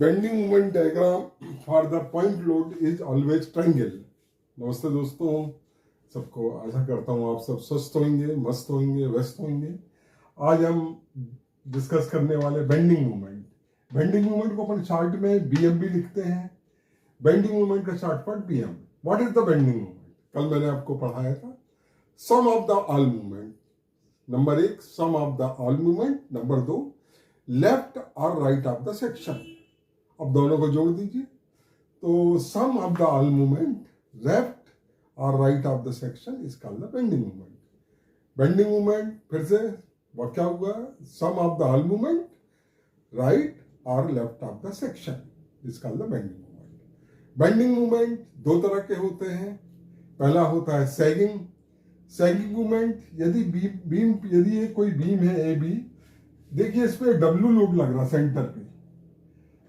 Bending moment diagram for the point load is always triangle. नमस्ते दोस्तों, सबको आशा करता हूँ आप सब स्वस्थ होंगे, मस्त होंगे, व्यस्त होंगे। आज हम डिस्कस करने वाले बेंडिंग मोमेंट। बेंडिंग मोमेंट को अपन शॉर्ट में बीएम भी लिखते हैं। बेंडिंग मोमेंट का short form BM. What is the bending moment? कल मैंने आपको पढ़ाया था sum of the all movement. Number 1 sum of the all movement, number 2 left और राइट ऑफ द सेक्शन। अब दोनों को जोड़ दीजिए तो sum of the all movement left और right of the section is called the bending movement. Bending movement फिर से वो क्या हुआ? सम of the all movement right और left of the section is called the bending movement. Bending movement दो तरह के होते हैं। पहला होता है सैगिंग। सैगिंग मूवमेंट यदि बीम यदि ये कोई बीम है ए बी, देखिए इस पे डब्ल्यू लोड लग रहा सेंटर पे,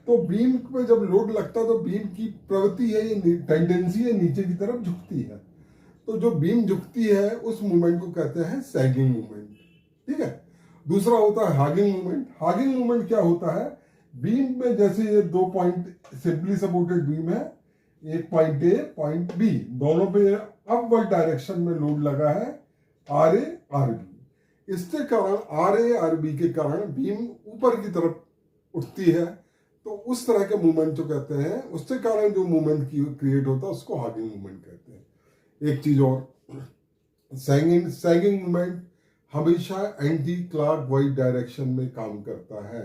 तो बीम पे जब लोड लगता है तो बीम की प्रवृत्ति है, ये टेंडेंसी है नीचे की तरफ झुकती है। तो जो बीम झुकती है उस मूवमेंट को कहते हैं सैगिंग मूवमेंट। ठीक है। दूसरा होता है हॉगिंग मूवमेंट। हॉगिंग मूवमेंट क्या होता है? बीम में जैसे ये दो पॉइंट सिंपली सपोर्टेड बीम है, एक पॉइंट ए पॉइंट बी, दोनों पे अपवर्ड डायरेक्शन में लोड लगा है आर ए आर बी। इसके कारण आर ए आर बी के कारण बीम ऊपर की तरफ उठती है, तो उस तरह के मूवमेंट जो कहते हैं, उसके कारण जो मूवमेंट क्रिएट होता है उसको हॉगिंग मूवमेंट कहते हैं। एक चीज और, सैगिंग मूवमेंट हमेशा एंटी क्लॉकवाइज डायरेक्शन में काम करता है।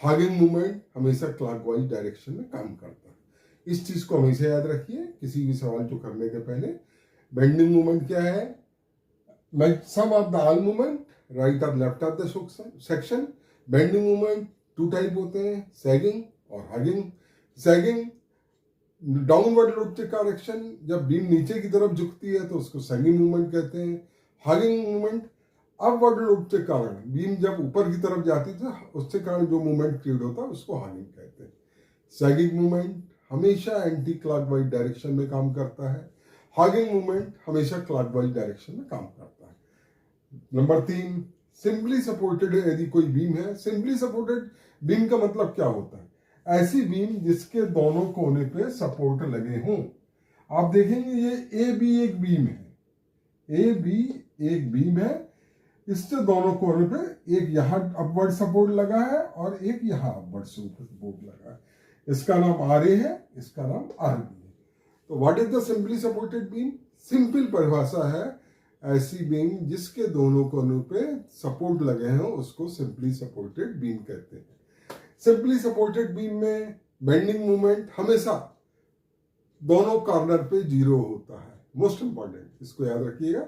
हॉगिंग मूवमेंट हमेशा क्लॉकवाइज डायरेक्शन में काम करता है। इस चीज को हमेशा याद रखिए किसी भी सवाल को करने के पहले। बेंडिंग मूवमेंट क्या है? Sum of the all movement right और left of the section. Bending movement two type होते हैं, सैगिंग और हॉगिंग। सैगिंग डाउनवर्ड लोड के डायरेक्शन, जब बीम नीचे की तरफ झुकती है तो उसको सैगिंग मूवमेंट कहते हैं। हॉगिंग मूवमेंट अपवर्ड लोड के कारण बीम जब ऊपर की तरफ जाती है उसके कारण जो मूवमेंट क्रिएट होता है उसको हॉगिंग कहते हैं। सैगिंग मूवमेंट हमेशा एंटी क्लॉकवाइज डायरेक्शन में काम करता है। हॉगिंग मूवमेंट हमेशा क्लॉकवाइज डायरेक्शन में काम करता है। Number 3 simply supported. यदि कोई बीम है, सिंपली सपोर्टेड बीम का मतलब क्या होता है? ऐसी बीम जिसके दोनों कोने पे सपोर्ट लगे हों। आप देखेंगे ये ए बी एक बीम है, ए बी एक बीम है, इसके दोनों कोने पे एक यहाँ अपवर्ड सपोर्ट लगा है और एक यहाँ अपवर्ड सपोर्ट लगा है। इसका नाम आर ए है, इसका नाम आर बी है। तो what is the simply supported beam? Simple परिभाषा है, ऐसी बीम जिसके दोनों कोनों पे सपोर्ट लगे हों उसको सिंपली सपोर्टेड बीम कहते हैं। सिंपली सपोर्टेड बीम में बेंडिंग मूवमेंट हमेशा दोनों कॉर्नर पे जीरो होता है। मोस्ट इंपॉर्टेंट, इसको याद रखिएगा।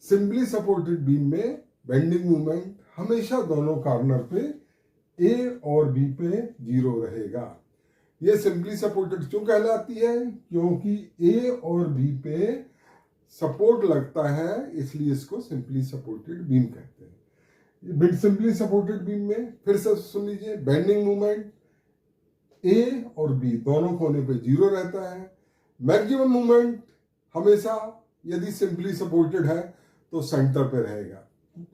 सिंपली सपोर्टेड बीम में बेंडिंग मूवमेंट हमेशा दोनों कॉर्नर पे ए और बी पे जीरो रहेगा। ये सिंपली सपोर्टेड क्यों कहलाती है? क्योंकि ए और बी पे सपोर्ट लगता है, इसलिए इसको सिंपली सपोर्टेड बीम कहते हैं। सिंपली सपोर्टेड बीम में फिर से सुन लीजिए, बेंडिंग मूवमेंट ए और बी दोनों कोने पे जीरो रहता है। मैक्सिमम मूवमेंट हमेशा यदि सिंपली सपोर्टेड है तो सेंटर पे रहेगा।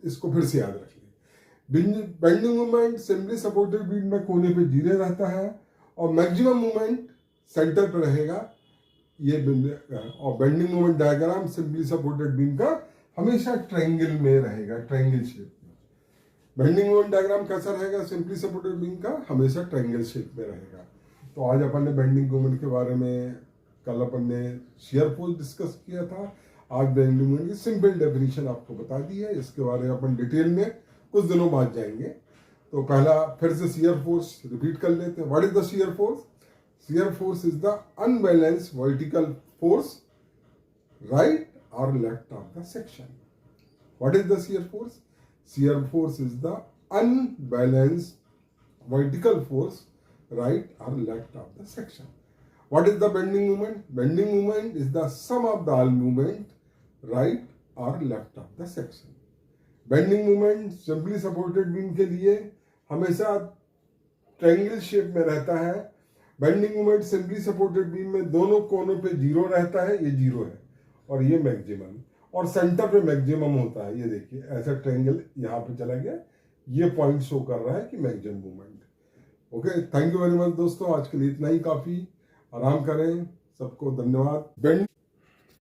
इसको फिर से याद रखिए। Bending movement simply supported beam में कोने पे जीरो रहता है और मैक्सिमम मूवमेंट सेंटर पे रहेगा। ये और bending movement diagram simply supported beam का हमेशा ट्रायंगल में रहेगा, ट्रायंगल शेप में। बेंडिंग मूवमेंट डायग्राम कैसा रहेगा? सिंपली सपोर्टेड बीम का हमेशा ट्रायंगल शेप में रहेगा। तो आज अपन ने बेंडिंग मूवमेंट के बारे में, कल अपन ने शियर फोर्स डिस्कस किया था, आज बेंडिंग मूवमेंट की सिंपल डेफिनेशन आपको बता दी है। इसके बारे में अपन डिटेल में कुछ दिनों बाद जाएंगे। तो पहला फिर से शियर फोर्स रिपीट कर लेते हैं। What is the shear force? Shear force is the unbalanced vertical force right or left of the section. What is the shear force? Shear force is the unbalanced vertical force right or left of the section. What is the bending moment? Bending moment is the sum of the all movement right or left of the section. Bending moment simply supported beam के लिए हमेशा triangle shape में रहता है। Bending movement simply supported beam में दोनों कोनों पे जीरो रहता है, ये जीरो है और ये मैक्सिमम, और सेंटर पे मैक्सिमम होता है। ये देखिए ऐसा ट्रायंगल यहाँ पे चला गया, ये पॉइंट शो कर रहा है कि maximum movement. Okay, thank you very much दोस्तों, आज के लिए इतना ही काफी। आराम करें, सबको धन्यवाद। बेंड